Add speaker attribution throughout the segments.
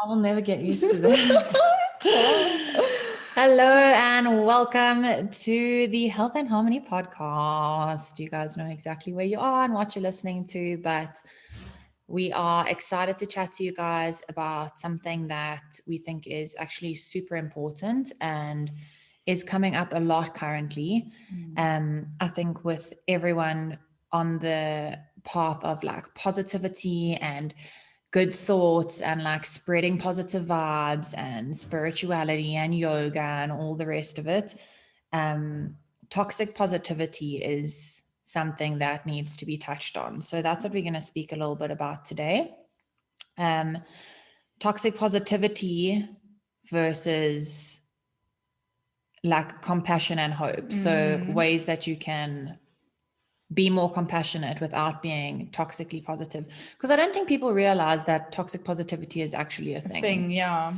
Speaker 1: I will never get used to that. Hello and welcome to the Health and Harmony podcast. You guys know exactly where you are and what you're listening to, but we are excited to chat to you guys about something that we think is actually super important and is coming up a lot currently. I think with everyone on the path of like positivity and good thoughts and like spreading positive vibes and spirituality and yoga and all the rest of it. Toxic positivity is something that needs to be touched on. So that's what we're going to speak a little bit about today. Toxic positivity versus like compassion and hope. So ways that you can be more compassionate without being toxically positive, because I don't think people realize that toxic positivity is actually a thing.
Speaker 2: Yeah,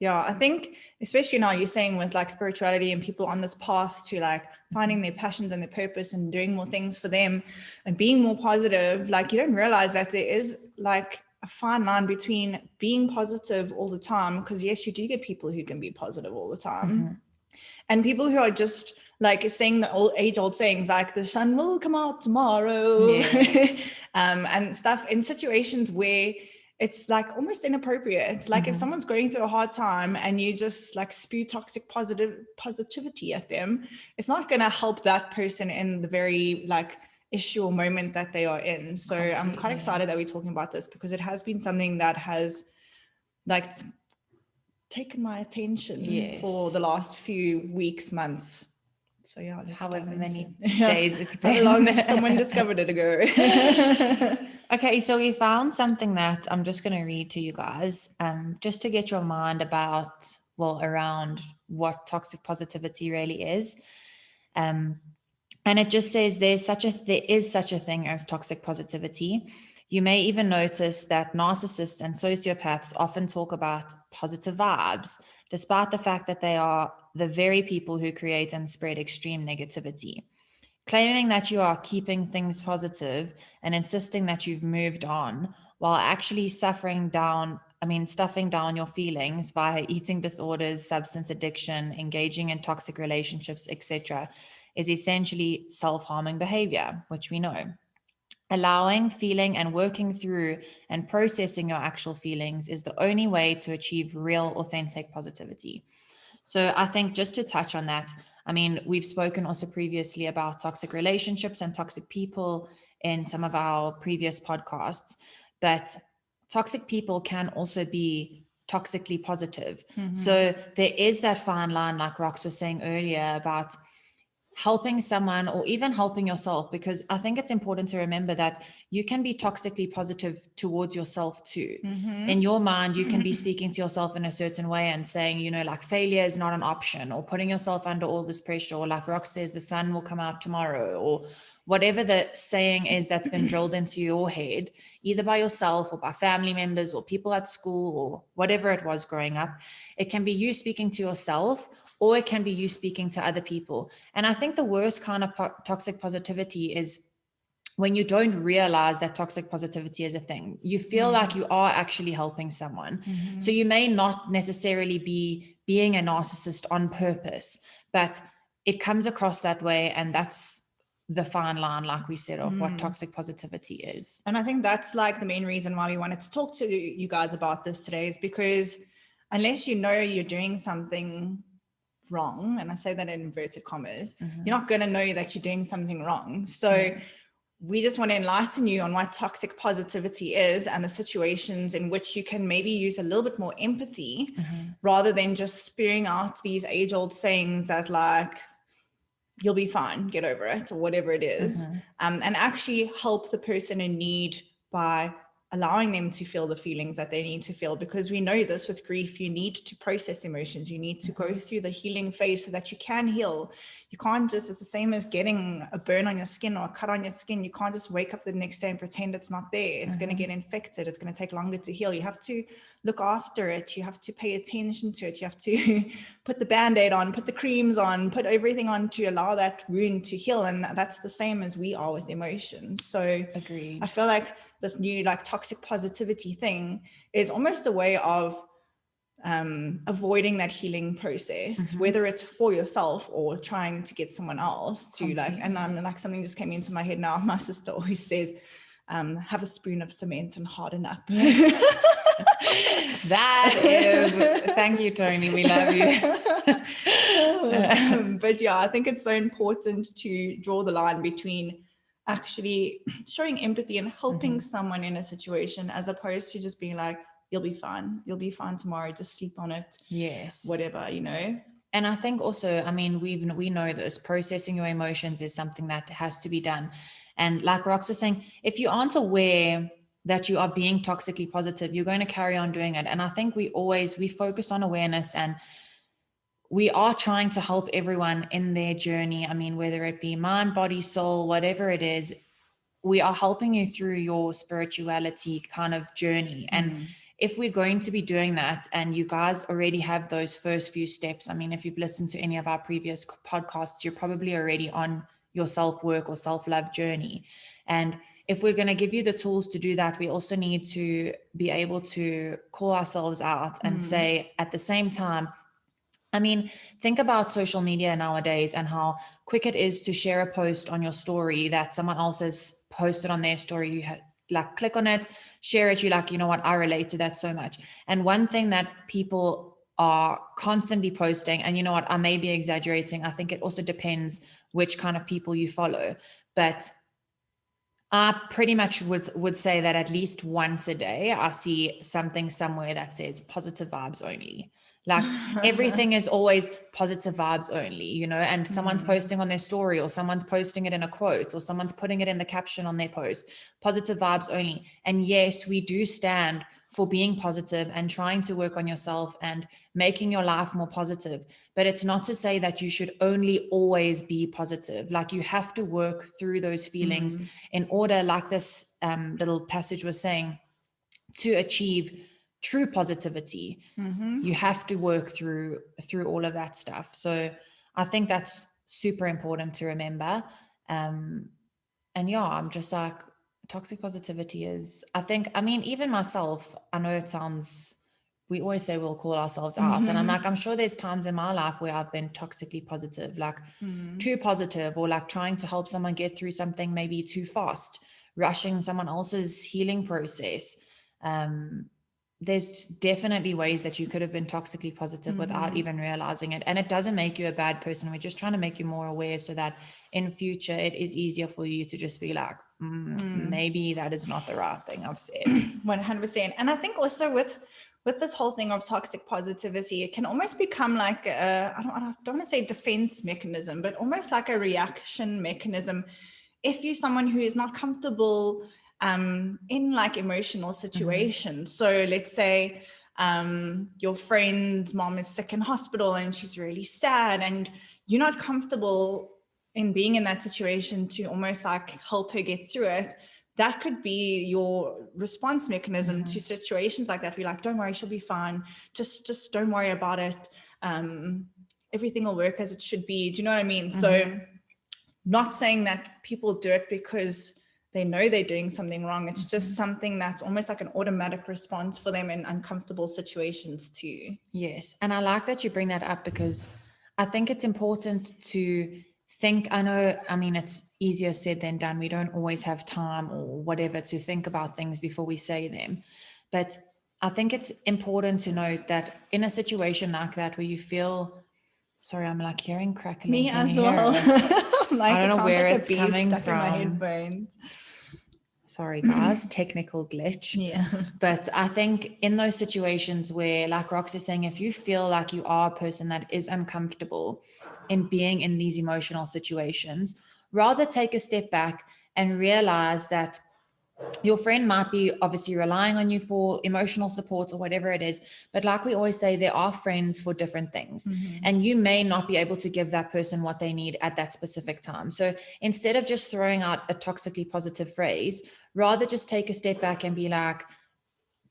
Speaker 2: I think especially now you're saying with like spirituality and people on this path to like finding their passions and their purpose and doing more things for them and being more positive, like you don't realize that there is like a fine line between being positive all the time, because yes, you do get people who can be positive all the time, and people who are just like saying the age-old sayings like the sun will come out tomorrow.
Speaker 1: Yes.
Speaker 2: And stuff in situations where it's like almost inappropriate. Like if someone's going through a hard time and you just like spew toxic positivity at them, it's not going to help that person in the very like issue or moment that they are in. So I'm quite excited that we're talking about this, because it has been something that has like taken my attention for the last few weeks, months. So yeah,
Speaker 1: however many days it's been.
Speaker 2: How long someone discovered it ago.
Speaker 1: Okay, so we found something that I'm just going to read to you guys, just to get your mind around what toxic positivity really is. And it just says there is such a thing as toxic positivity. You may even notice that narcissists and sociopaths often talk about positive vibes, despite the fact that they are the very people who create and spread extreme negativity. Claiming that you are keeping things positive and insisting that you've moved on, while actually stuffing down your feelings via eating disorders, substance addiction, engaging in toxic relationships, etc., is essentially self-harming behavior, which we know. Allowing, feeling, and working through and processing your actual feelings is the only way to achieve real, authentic positivity. So I think just to touch on that, I mean, we've spoken also previously about toxic relationships and toxic people in some of our previous podcasts, but toxic people can also be toxically positive. So there is that fine line, like Rox was saying earlier, about helping someone or even helping yourself, because I think it's important to remember that you can be toxically positive towards yourself too. In your mind, you can be speaking to yourself in a certain way and saying, you know, like failure is not an option, or putting yourself under all this pressure, or like Rox says, the sun will come out tomorrow, or whatever the saying is that's been drilled into your head, either by yourself or by family members or people at school or whatever it was growing up. It can be you speaking to yourself, or it can be you speaking to other people. And I think the worst kind of toxic positivity is when you don't realize that toxic positivity is a thing. You feel like you are actually helping someone. So you may not necessarily be being a narcissist on purpose, but it comes across that way. And that's the fine line, like we said, of what toxic positivity is.
Speaker 2: And I think that's like the main reason why we wanted to talk to you guys about this today, is because unless you know you're doing something wrong, and I say that in inverted commas, you're not going to know that you're doing something wrong. So we just want to enlighten you on what toxic positivity is and the situations in which you can maybe use a little bit more empathy rather than just spewing out these age-old sayings that like, you'll be fine, get over it, or whatever it is, and actually help the person in need by allowing them to feel the feelings that they need to feel. Because we know this with grief, you need to process emotions, you need to go through the healing phase so that you can heal. You can't just, it's the same as getting a burn on your skin or a cut on your skin. You can't just wake up the next day and pretend it's not there. It's going to get infected. It's going to take longer to heal. You have to look after it. You have to pay attention to it. You have to put the Band-Aid on, put the creams on, put everything on to allow that wound to heal. And that's the same as we are with emotions. So
Speaker 1: Agreed.
Speaker 2: I feel like this new like toxic positivity thing is almost a way of avoiding that healing process, whether it's for yourself or trying to get someone else to like, and I'm like, something just came into my head now. My sister always says, have a spoon of cement and harden up.
Speaker 1: Yeah. That is, thank you, Tony. We love you.
Speaker 2: But yeah, I think it's so important to draw the line between actually showing empathy and helping someone in a situation, as opposed to just being like, you'll be fine tomorrow, just sleep on it.
Speaker 1: Yes.
Speaker 2: Whatever, you know.
Speaker 1: And I think also, I mean, we know this, processing your emotions is something that has to be done. And like Rox was saying, if you aren't aware that you are being toxically positive, you're going to carry on doing it. And I think we focus on awareness, and we are trying to help everyone in their journey. I mean, whether it be mind, body, soul, whatever it is, we are helping you through your spirituality kind of journey. And if we're going to be doing that, and you guys already have those first few steps, I mean, if you've listened to any of our previous podcasts, you're probably already on your self-work or self-love journey. And if we're going to give you the tools to do that, we also need to be able to call ourselves out and say at the same time, I mean, think about social media nowadays and how quick it is to share a post on your story that someone else has posted on their story. You like click on it, share it. You're like, you know what? I relate to that so much. And one thing that people are constantly posting, and you know what? I may be exaggerating. I think it also depends which kind of people you follow. But I pretty much would say that at least once a day, I see something somewhere that says positive vibes only. Like everything is always positive vibes only, you know, and someone's posting on their story, or someone's posting it in a quote, or someone's putting it in the caption on their post, positive vibes only. And yes, we do stand for being positive and trying to work on yourself and making your life more positive. But it's not to say that you should only always be positive. Like you have to work through those feelings in order, like this little passage was saying, to achieve true positivity. You have to work through all of that stuff. So I think that's super important to remember. And yeah, I'm just like, toxic positivity is, I think, I mean, even myself, I know it sounds, we always say we'll call ourselves out. And I'm like, I'm sure there's times in my life where I've been toxically positive, like too positive, or like trying to help someone get through something maybe too fast, rushing someone else's healing process. There's definitely ways that you could have been toxically positive without even realizing it. And it doesn't make you a bad person. We're just trying to make you more aware so that in future it is easier for you to just be like, maybe that is not the right thing I've said.
Speaker 2: 100%. And I think also with this whole thing of toxic positivity, it can almost become like I don't want to say defense mechanism, but almost like a reaction mechanism. If you're someone who is not comfortable in like emotional situations. So let's say your friend's mom is sick in hospital and she's really sad, and you're not comfortable in being in that situation to almost like help her get through it. That could be your response mechanism to situations like that. We're like, don't worry, she'll be fine. Just don't worry about it. Everything will work as it should be. Do you know what I mean? So not saying that people do it because they know they're doing something wrong. It's just something that's almost like an automatic response for them in uncomfortable situations too.
Speaker 1: Yes. And I like that you bring that up, because I think it's important to think, I know, I mean, it's easier said than done. We don't always have time or whatever to think about things before we say them. But I think it's important to note that in a situation like that where you feel, sorry, I'm like hearing crackling.
Speaker 2: Me as well.
Speaker 1: Like, I don't know where
Speaker 2: like
Speaker 1: it's coming
Speaker 2: stuck
Speaker 1: from.
Speaker 2: In my headphones.
Speaker 1: Sorry, guys, technical glitch.
Speaker 2: Yeah.
Speaker 1: But I think in those situations where, like Rox is saying, if you feel like you are a person that is uncomfortable in being in these emotional situations, rather take a step back and realize that your friend might be obviously relying on you for emotional support or whatever it is. But like we always say, there are friends for different things. And you may not be able to give that person what they need at that specific time. So instead of just throwing out a toxically positive phrase, rather just take a step back and be like,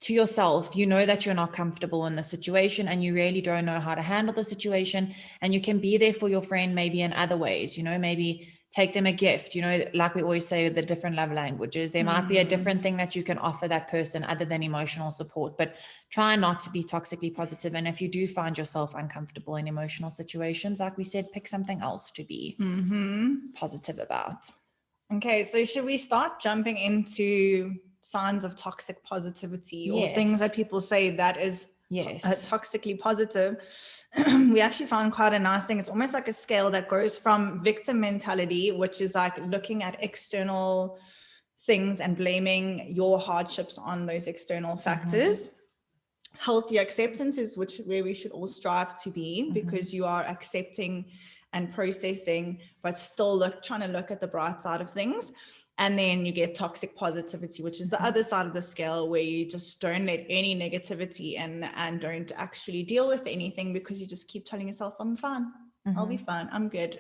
Speaker 1: to yourself, you know that you're not comfortable in the situation and you really don't know how to handle the situation, and you can be there for your friend maybe in other ways, you know, maybe take them a gift, you know, like we always say, the different love languages. There might be a different thing that you can offer that person other than emotional support, but try not to be toxically positive. And if you do find yourself uncomfortable in emotional situations, like we said, pick something else to be positive about.
Speaker 2: Okay, so should we start jumping into signs of toxic positivity or things that people say that is toxically positive? We actually found quite a nice thing. It's almost like a scale that goes from victim mentality, which is like looking at external things and blaming your hardships on those external factors. Healthy acceptance is where we should all strive to be, because you are accepting and processing, but still trying to look at the bright side of things. And then you get toxic positivity, which is the other side of the scale, where you just don't let any negativity and don't actually deal with anything, because you just keep telling yourself, I'm fine. I'll be fine. I'm good.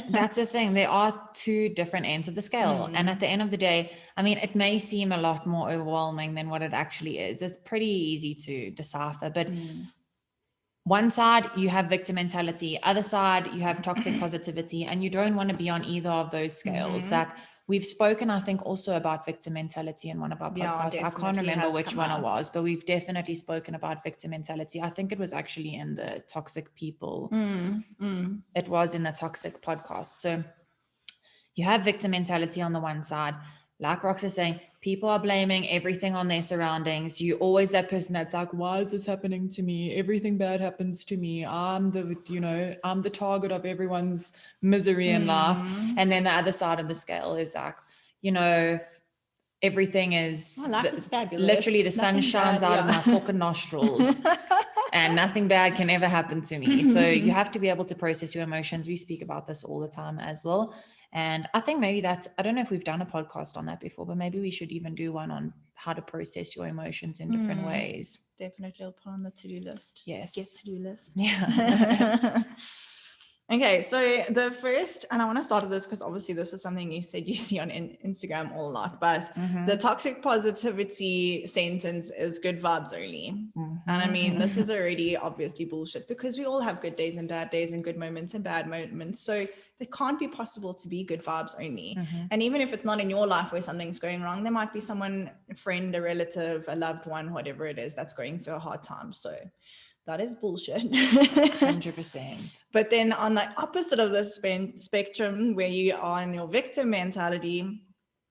Speaker 1: That's the thing. There are two different ends of the scale. And at the end of the day, I mean, it may seem a lot more overwhelming than what it actually is. It's pretty easy to decipher, but one side you have victim mentality, other side you have toxic positivity, and you don't want to be on either of those scales. Like we've spoken, I think, also about victim mentality in one of our podcasts. I can't remember which one it was, but we've definitely spoken about victim mentality. I think it was actually in the Toxic People. It was in the Toxic podcast. So you have victim mentality on the one side. Like Rox is saying, people are blaming everything on their surroundings. You're always that person that's like, why is this happening to me? Everything bad happens to me. I'm the target of everyone's misery in life. And then the other side of the scale is like, you know, everything is,
Speaker 2: life is fabulous.
Speaker 1: Literally the sun shines out of my fucking nostrils and nothing bad can ever happen to me. So you have to be able to process your emotions. We speak about this all the time as well. And I think maybe I don't know if we've done a podcast on that before, but maybe we should even do one on how to process your emotions in different ways.
Speaker 2: Definitely, I'll put on the to-do list.
Speaker 1: Yes.
Speaker 2: Get to-do list.
Speaker 1: Yeah.
Speaker 2: Okay, so the first, and I want to start with this because obviously this is something you said you see on Instagram a lot, but the toxic positivity sentence is good vibes only. And I mean, this is already obviously bullshit, because we all have good days and bad days and good moments and bad moments. So it can't be possible to be good vibes only. And even if it's not in your life where something's going wrong, there might be someone, a friend, a relative, a loved one, whatever it is, that's going through a hard time. So that is bullshit.
Speaker 1: 100%.
Speaker 2: But then on the opposite of the spectrum, where you are in your victim mentality,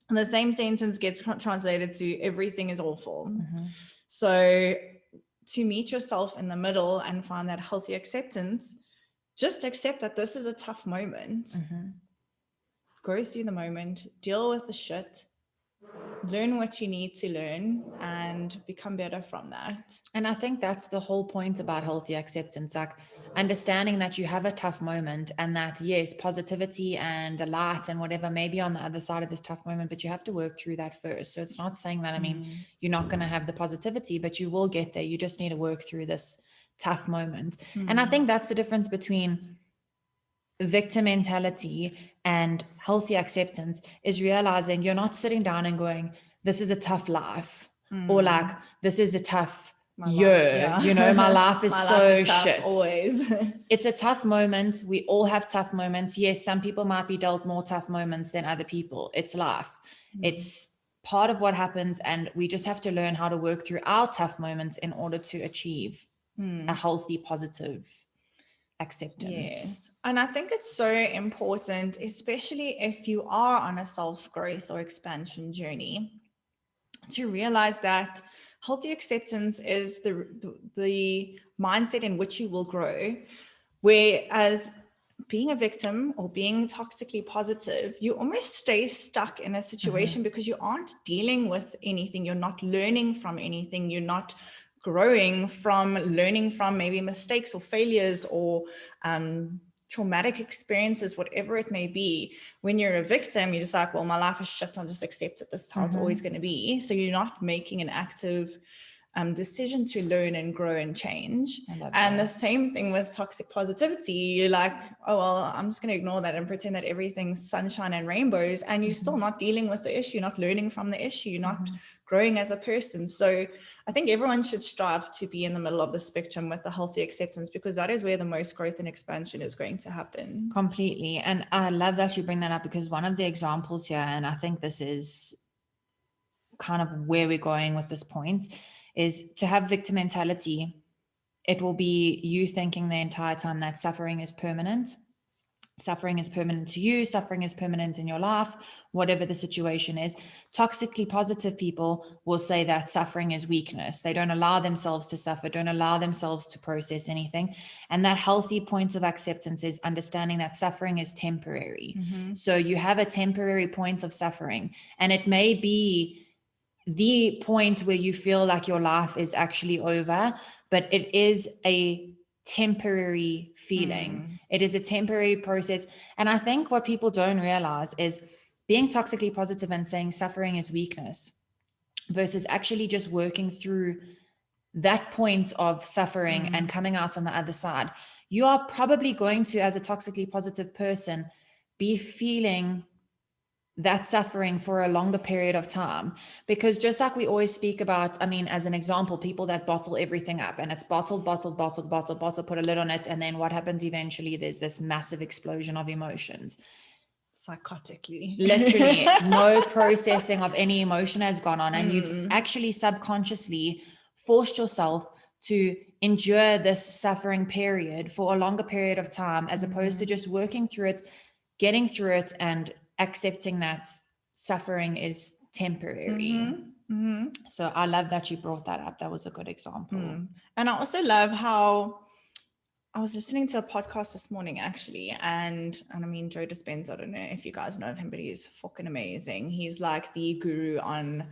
Speaker 2: the same sentence gets translated to everything is awful. So to meet yourself in the middle and find that healthy acceptance, just accept that this is a tough moment. Go through the moment, deal with the shit, learn what you need to learn, and become better from that.
Speaker 1: And I think that's the whole point about healthy acceptance, like understanding that you have a tough moment, and that yes, positivity and the light and whatever may be on the other side of this tough moment, but you have to work through that first. So it's not saying that, I mean, you're not going to have the positivity, but you will get there. You just need to work through this tough moment. And I think that's the difference between victim mentality and healthy acceptance, is realizing you're not sitting down and going, this is a tough life, or like, this is a tough year. You know, my life is so shit.
Speaker 2: Always.
Speaker 1: It's a tough moment. We all have tough moments. Yes, some people might be dealt more tough moments than other people. It's life. It's part of what happens. And we just have to learn how to work through our tough moments in order to achieve a healthy, positive acceptance.
Speaker 2: Yes. And I think it's so important, especially if you are on a self-growth or expansion journey, to realize that healthy acceptance is the mindset in which you will grow. Whereas being a victim or being toxically positive, you almost stay stuck in a situation because you aren't dealing with anything. You're not learning from anything. You're not growing from learning from maybe mistakes or failures or traumatic experiences, whatever it may be. When you're a victim, you're just like, well, my life is shit, I'll just accept it, this is how it's always going to be. So you're not making an active decision to learn and grow and change. And the
Speaker 1: that.
Speaker 2: same thing with toxic positivity. You're like, oh, well, I'm just going to ignore that and pretend that everything's sunshine and rainbows. And you're still not dealing with the issue, not learning from the issue, not growing as a person. So I think everyone should strive to be in the middle of the spectrum with the healthy acceptance, because that is where the most growth and expansion is going to happen.
Speaker 1: Completely. And I love that you bring that up, because one of the examples here, and I think this is kind of where we're going with this point, is to have victim mentality. It will be you thinking the entire time that suffering is permanent. Suffering is permanent to you. Suffering is permanent in your life, whatever the situation is. Toxically positive people will say that suffering is weakness. They don't allow themselves to suffer, don't allow themselves to process anything. And that healthy point of acceptance is understanding that suffering is temporary. So you have a temporary point of suffering, and it may be the point where you feel like your life is actually over, but it is a temporary feeling. It is a temporary process. And I think what people don't realize is being toxically positive and saying suffering is weakness versus actually just working through that point of suffering and coming out on the other side. You are probably going to, as a toxically positive person, be feeling that suffering for a longer period of time, because just like we always speak about, I mean, as an example, people that bottle everything up, and it's bottled, put a lid on it, and then what happens eventually? There's this massive explosion of emotions.
Speaker 2: Psychotically.
Speaker 1: Literally, no processing of any emotion has gone on, and you've actually subconsciously forced yourself to endure this suffering period for a longer period of time, as opposed to just working through it, getting through it, and accepting that suffering is temporary. So I love that you brought that up. That was a good example.
Speaker 2: And I also love how I was listening to a podcast this morning, actually, and I mean, Joe Dispenza, I don't know if you guys know of him, but he's fucking amazing. He's like the guru on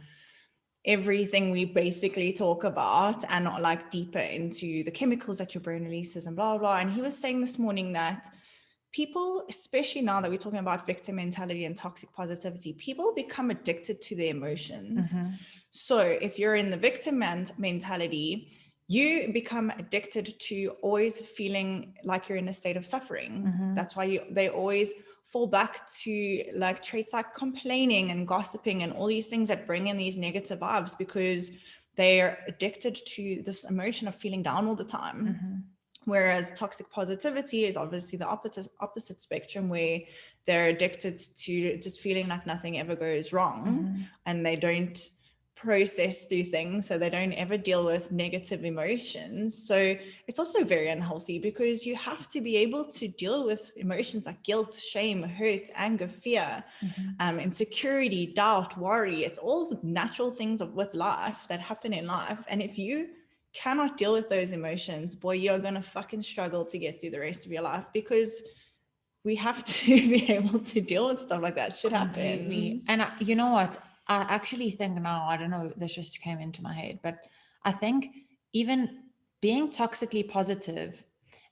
Speaker 2: everything we basically talk about, and like deeper into the chemicals that your brain releases and blah, blah. And he was saying this morning that people, especially now that we're talking about victim mentality and toxic positivity, people become addicted to their emotions. So if you're in the victim mentality, you become addicted to always feeling like you're in a state of suffering. That's why they always fall back to like traits like complaining and gossiping and all these things that bring in these negative vibes, because they're addicted to this emotion of feeling down all the time. Whereas toxic positivity is obviously the opposite spectrum, where they're addicted to just feeling like nothing ever goes wrong, and they don't process through things, so they don't ever deal with negative emotions. So it's also very unhealthy, because you have to be able to deal with emotions like guilt, shame, hurt, anger, fear, insecurity, doubt, worry. It's all natural things with life that happen in life. And if you cannot deal with those emotions, boy, you're going to fucking struggle to get through the rest of your life, because we have to be able to deal with stuff like that. Shit happens.
Speaker 1: And you know what? I actually think now, I don't know, this just came into my head, but I think even being toxically positive,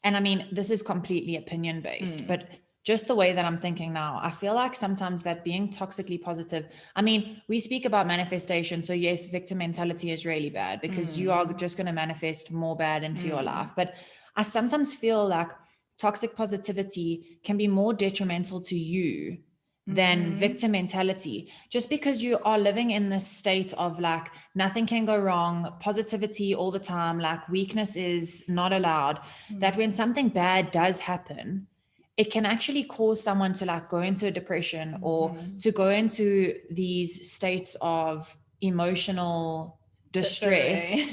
Speaker 1: and I mean, this is completely opinion based, but just the way that I'm thinking now, I feel like sometimes that being toxically positive, I mean, we speak about manifestation. So yes, victim mentality is really bad, because you are just going to manifest more bad into your life. But I sometimes feel like toxic positivity can be more detrimental to you than victim mentality, just because you are living in this state of like nothing can go wrong, positivity all the time, like weakness is not allowed, that when something bad does happen, it can actually cause someone to like go into a depression or to go into these states of emotional distress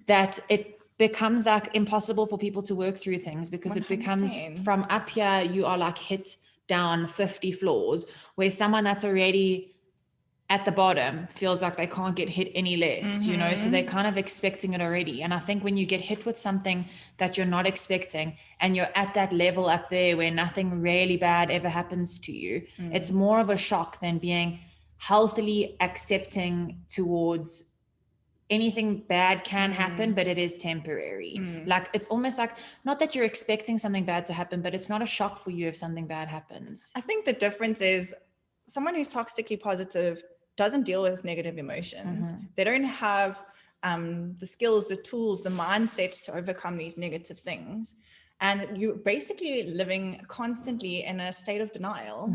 Speaker 1: that it becomes like impossible for people to work through things, because 100%. It becomes from up here, you are like hit down 50 floors, where someone that's already at the bottom feels like they can't get hit any less, you know, so they're kind of expecting it already. And I think when you get hit with something that you're not expecting, and you're at that level up there where nothing really bad ever happens to you, it's more of a shock than being healthily accepting towards anything bad can happen, but it is temporary. Like it's almost like, not that you're expecting something bad to happen, but it's not a shock for you if something bad happens.
Speaker 2: I think the difference is someone who's toxically positive doesn't deal with negative emotions. They don't have the skills, the tools, the mindset to overcome these negative things. And you're basically living constantly in a state of denial,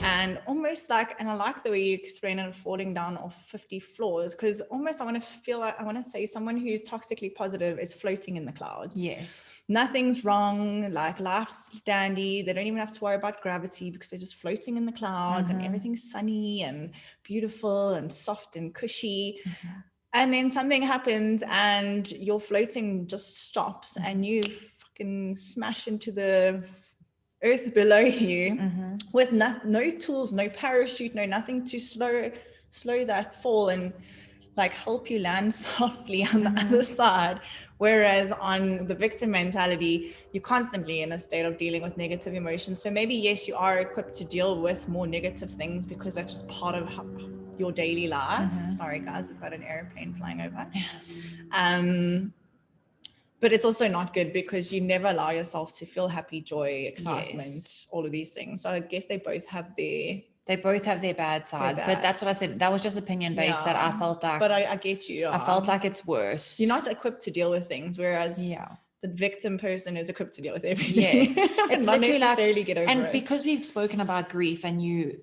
Speaker 2: and almost like, and I like the way you explain it, falling down off 50 floors, because almost I want to feel like, I want to say someone who's toxically positive is floating in the clouds.
Speaker 1: Yes.
Speaker 2: Nothing's wrong, like life's dandy. They don't even have to worry about gravity because they're just floating in the clouds, and everything's sunny and beautiful and soft and cushy. And then something happens and your floating just stops, and you fucking smash into the earth below you with no tools, no parachute, no nothing to slow that fall and like help you land softly on the other side. Whereas on the victim mentality, you're constantly in a state of dealing with negative emotions. So maybe, yes, you are equipped to deal with more negative things because that's just part of your daily life. Sorry guys, we've got an airplane flying over. But it's also not good because you never allow yourself to feel happy, joy, excitement, all of these things. So I guess they both have their
Speaker 1: bad sides, but that's what I said. That was just opinion based, that I felt like.
Speaker 2: But I get you.
Speaker 1: I felt like it's worse.
Speaker 2: You're not equipped to deal with things, whereas the victim person is equipped to deal with everything.
Speaker 1: Yes, it's
Speaker 2: not
Speaker 1: literally
Speaker 2: necessarily get over
Speaker 1: and
Speaker 2: it.
Speaker 1: Because we've spoken about grief, and you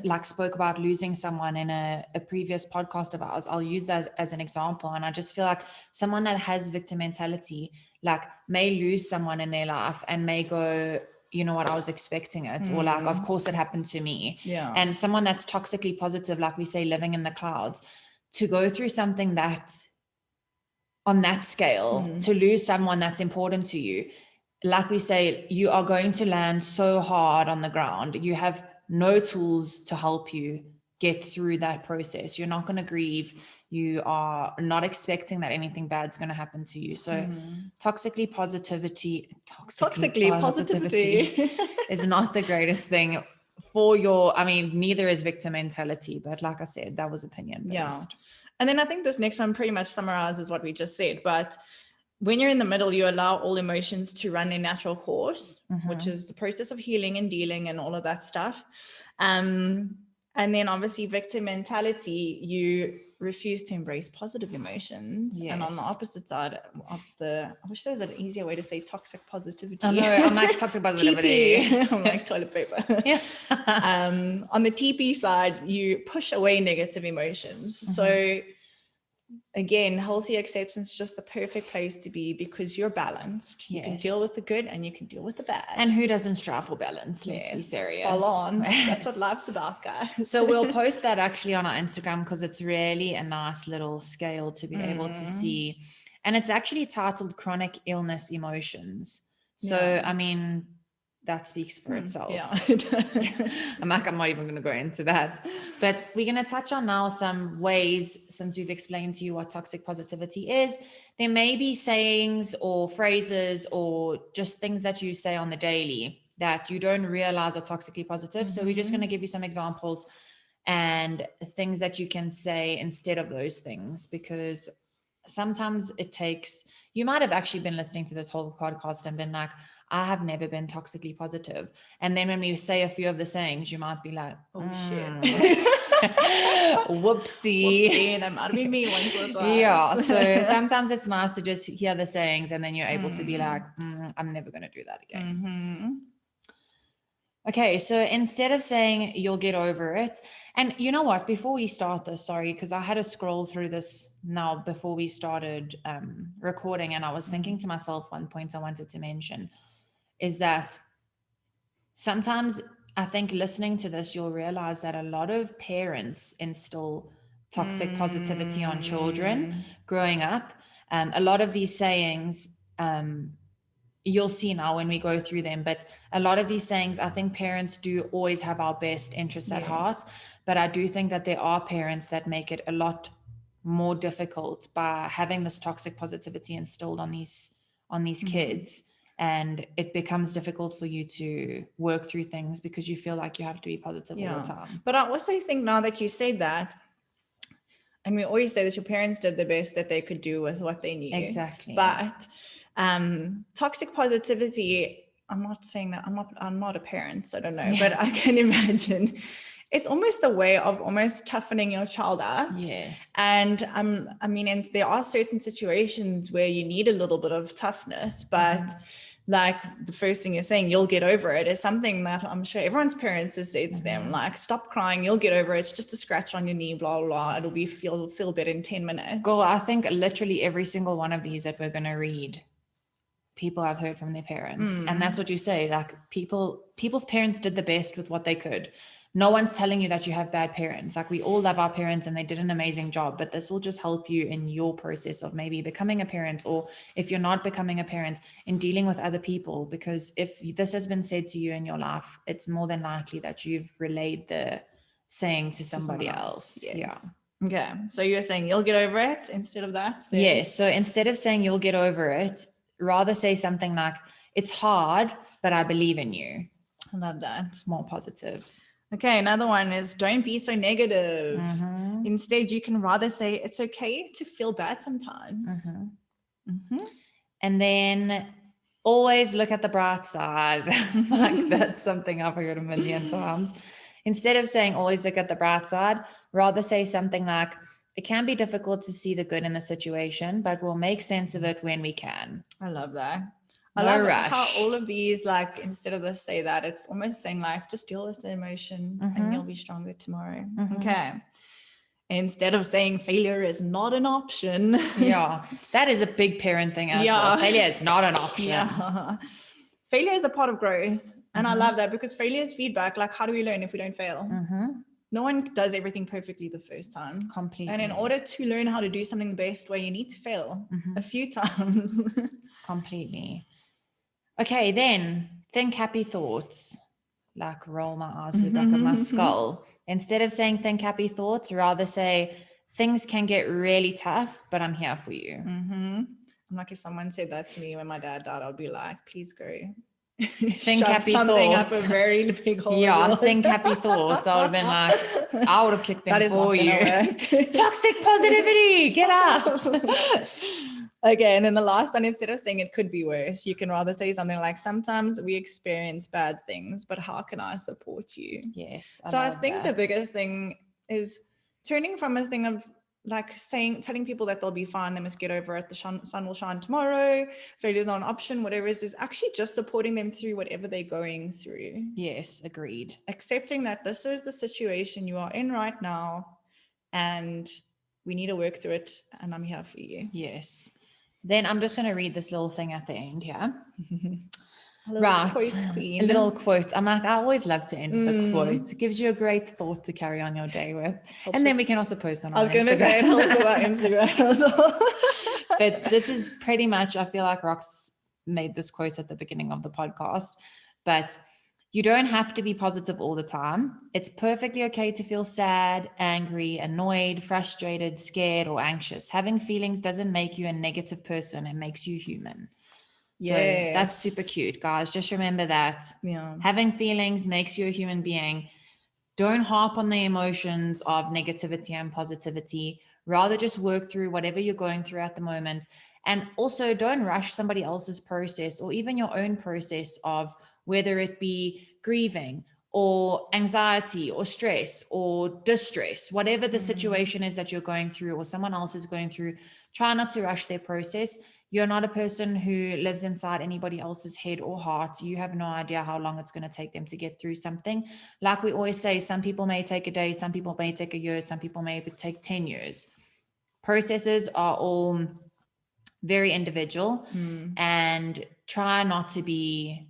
Speaker 1: like spoke about losing someone in a previous podcast of ours, I'll use that as an example. And I just feel like someone that has victim mentality like may lose someone in their life and may go, you know what, I was expecting it, or like, of course it happened to me. And someone that's toxically positive, like we say, living in the clouds, to go through something that on that scale, to lose someone that's important to you, like we say, you are going to land so hard on the ground. You have no tools to help you get through that process. You're not going to grieve. You are not expecting that anything bad's going to happen to you. So toxically positivity is not the greatest thing for your, I mean, neither is victim mentality, but like I said, that was opinion based.
Speaker 2: And then I think this next one pretty much summarizes what we just said. But when you're in the middle, you allow all emotions to run their natural course, which is the process of healing and dealing and all of that stuff. And then obviously victim mentality, you refuse to embrace positive emotions. And on the opposite side of I wish there was an easier way to say toxic positivity.
Speaker 1: Oh, no, I'm like toxic positivity.
Speaker 2: I'm like toilet paper. On the TP side, you push away negative emotions. So again, healthy acceptance is just the perfect place to be because you're balanced. You can deal with the good and you can deal with the bad.
Speaker 1: And who doesn't strive for balance? Let's be serious.
Speaker 2: Balance. That's what life's about, guys.
Speaker 1: So we'll post that actually on our Instagram because it's really a nice little scale to be able to see. And it's actually titled Chronic Illness Emotions. So, I mean, that speaks for itself. I'm not even going to go into that. But we're going to touch on now some ways, since we've explained to you what toxic positivity is. There may be sayings or phrases or just things that you say on the daily that you don't realize are toxically positive. So we're just going to give you some examples and things that you can say instead of those things, because sometimes it takes, you might have actually been listening to this whole podcast and been like, I have never been toxically positive. And then when we say a few of the sayings, you might be like,
Speaker 2: oh shit.
Speaker 1: Whoopsie.
Speaker 2: That might have been me once or twice.
Speaker 1: Yeah. So sometimes it's nice to just hear the sayings and then you're able to be like, I'm never going to do that again. Okay, so instead of saying you'll get over it, and you know what, before we start this, sorry, because I had to scroll through this now before we started recording, and I was thinking to myself, one point I wanted to mention is that sometimes I think listening to this, you'll realize that a lot of parents instill toxic positivity on children growing up. A lot of these sayings, you'll see now when we go through them, but a lot of these sayings, I think parents do always have our best interests at heart, but I do think that there are parents that make it a lot more difficult by having this toxic positivity instilled on these kids, and it becomes difficult for you to work through things because you feel like you have to be positive all the time.
Speaker 2: But I also think now that you said that, and we always say that your parents did the best that they could do with what they knew.
Speaker 1: Exactly.
Speaker 2: But toxic positivity, I'm not saying that, I'm not a parent, so I don't know, but I can imagine it's almost a way of almost toughening your child up.
Speaker 1: Yes.
Speaker 2: And I mean, and there are certain situations where you need a little bit of toughness, but like the first thing you're saying, you'll get over it, is something that I'm sure everyone's parents has said to them, like, stop crying, you'll get over it. It's just a scratch on your knee, blah, blah, blah. It'll be feel better in 10 minutes.
Speaker 1: Girl, I think literally every single one of these that we're going to read, people have heard from their parents. And that's what you say, like people's parents did the best with what they could. No one's telling you that you have bad parents. Like we all love our parents and they did an amazing job, but this will just help you in your process of maybe becoming a parent, or if you're not becoming a parent, in dealing with other people. Because if this has been said to you in your life, it's more than likely that you've relayed the saying to somebody else.
Speaker 2: Yes.
Speaker 1: Yeah.
Speaker 2: Okay. So you're saying you'll get over it instead of that?
Speaker 1: Yes. So instead of saying you'll get over it, rather say something like, it's hard, but I believe in you.
Speaker 2: I love that.
Speaker 1: It's more positive.
Speaker 2: Okay, another one is don't be so negative. Instead, you can rather say it's okay to feel bad sometimes.
Speaker 1: And then always look at the bright side. Like that's something I've heard a million times. Instead of saying always look at the bright side, rather say something like, it can be difficult to see the good in the situation, but we'll make sense of it when we can.
Speaker 2: I love that. I love how all of these, like, instead of this say that, it's almost saying like, just deal with the emotion and you'll be stronger tomorrow. Okay. Instead of saying failure is not an option.
Speaker 1: Yeah. That is a big parent thing as well. Failure is not an option.
Speaker 2: Yeah. Failure is a part of growth. And I love that, because failure is feedback. Like, how do we learn if we don't fail? No one does everything perfectly the first time.
Speaker 1: Completely.
Speaker 2: And in order to learn how to do something the best way, you need to fail a few times.
Speaker 1: Completely. Okay, then think happy thoughts. Like roll my eyes to the back of my skull. Instead of saying think happy thoughts, rather say things can get really tough, but I'm here for you.
Speaker 2: I'm like, if someone said that to me when my dad died, I'd be like, please go.
Speaker 1: Think happy
Speaker 2: something
Speaker 1: thoughts.
Speaker 2: Up a very big hole.
Speaker 1: Yeah, think happy thoughts. I would have been like, I would have kicked them for you. Toxic positivity, get out.
Speaker 2: Okay, and then the last one, instead of saying it could be worse, you can rather say something like, sometimes we experience bad things, but how can I support you?
Speaker 1: Yes.
Speaker 2: So I think the biggest thing is turning from a thing of like telling people that they'll be fine, they must get over it, the sun will shine tomorrow, failure is not an option, whatever it is actually just supporting them through whatever they're going through.
Speaker 1: Yes, agreed.
Speaker 2: Accepting that this is the situation you are in right now and we need to work through it, and I'm here for you.
Speaker 1: Yes. Then I'm just going to read this little thing at the end, yeah?
Speaker 2: Right. Quote queen.
Speaker 1: A little quote. I'm like, I always love to end with a quote. It gives you a great thought to carry on your day with. Helps, and then we can also post on our Instagram. I was going to say, it helps with our Instagram as well. But this is pretty much, I feel like Rox made this quote at the beginning of the podcast, but you don't have to be positive all the time. It's perfectly okay to feel sad, angry, annoyed, frustrated, scared, or anxious. Having feelings doesn't make you a negative person. It makes you human. So that's super cute, guys. Just remember that. Yeah. Having feelings makes you a human being. Don't harp on the emotions of negativity and positivity. Rather just work through whatever you're going through at the moment. And also don't rush somebody else's process or even your own process of whether it be grieving or anxiety or stress or distress, whatever the situation is that you're going through or someone else is going through. Try not to rush their process. You're not a person who lives inside anybody else's head or heart. You have no idea how long it's going to take them to get through something. Like we always say, some people may take a day, some people may take a year, some people may take 10 years. Processes are all very individual, and try not to be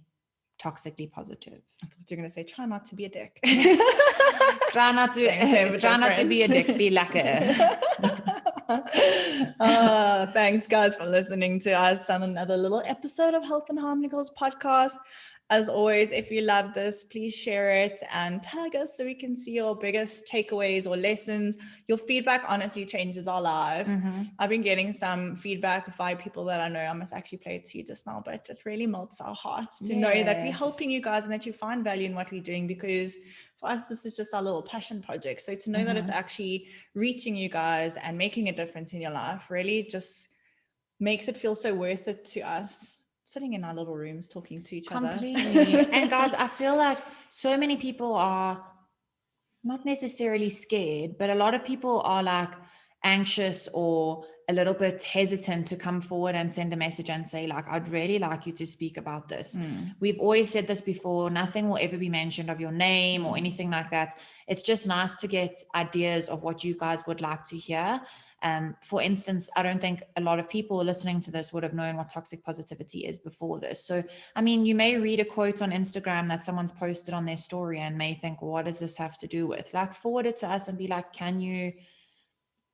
Speaker 1: toxically positive.
Speaker 2: I thought you were going to say, try not to be a dick.
Speaker 1: Try not to be a dick, be like a...
Speaker 2: Thanks guys for listening to us on another little episode of Health and Harmony Girls podcast. As always, if you love this, please share it and tag us so we can see your biggest takeaways or lessons. Your feedback honestly changes our lives. I've been getting some feedback by people that I know. I must actually play it to you just now, but it really melts our hearts to know that we're helping you guys and that you find value in what we're doing, because for us, this is just our little passion project. So to know that it's actually reaching you guys and making a difference in your life really just makes it feel so worth it to us. Sitting in our little rooms talking to each other.
Speaker 1: And guys, I feel like so many people are not necessarily scared, but a lot of people are like anxious or a little bit hesitant to come forward and send a message and say like, I'd really like you to speak about this. We've always said this before, nothing will ever be mentioned of your name or anything like that. It's just nice to get ideas of what you guys would like to hear. For instance, I don't think a lot of people listening to this would have known what toxic positivity is before this. So, I mean, you may read a quote on Instagram that someone's posted on their story and may think, well, what does this have to do with? Like, forward it to us and be like, can you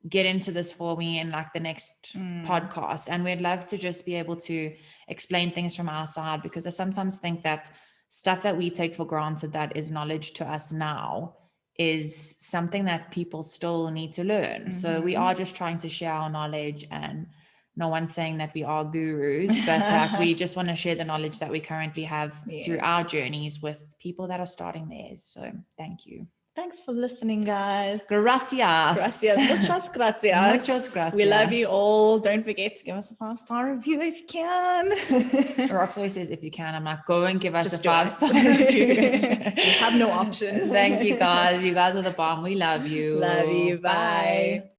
Speaker 1: get into this for me in like the next podcast? And we'd love to just be able to explain things from our side, because I sometimes think that stuff that we take for granted that is knowledge to us now is something that people still need to learn. So we are just trying to share our knowledge, and no one's saying that we are gurus, but like we just want to share the knowledge that we currently have through our journeys with people that are starting theirs. So thank you.
Speaker 2: Thanks for listening, guys.
Speaker 1: Gracias.
Speaker 2: Gracias. Muchas gracias.
Speaker 1: Muchas gracias.
Speaker 2: We love you all. Don't forget to give us a 5-star review if you can.
Speaker 1: Rox always says, if you can. I'm like, go and give us
Speaker 2: Just
Speaker 1: a 5-star review.
Speaker 2: You have no option.
Speaker 1: Thank you, guys. You guys are the bomb. We love you.
Speaker 2: Love you. Bye.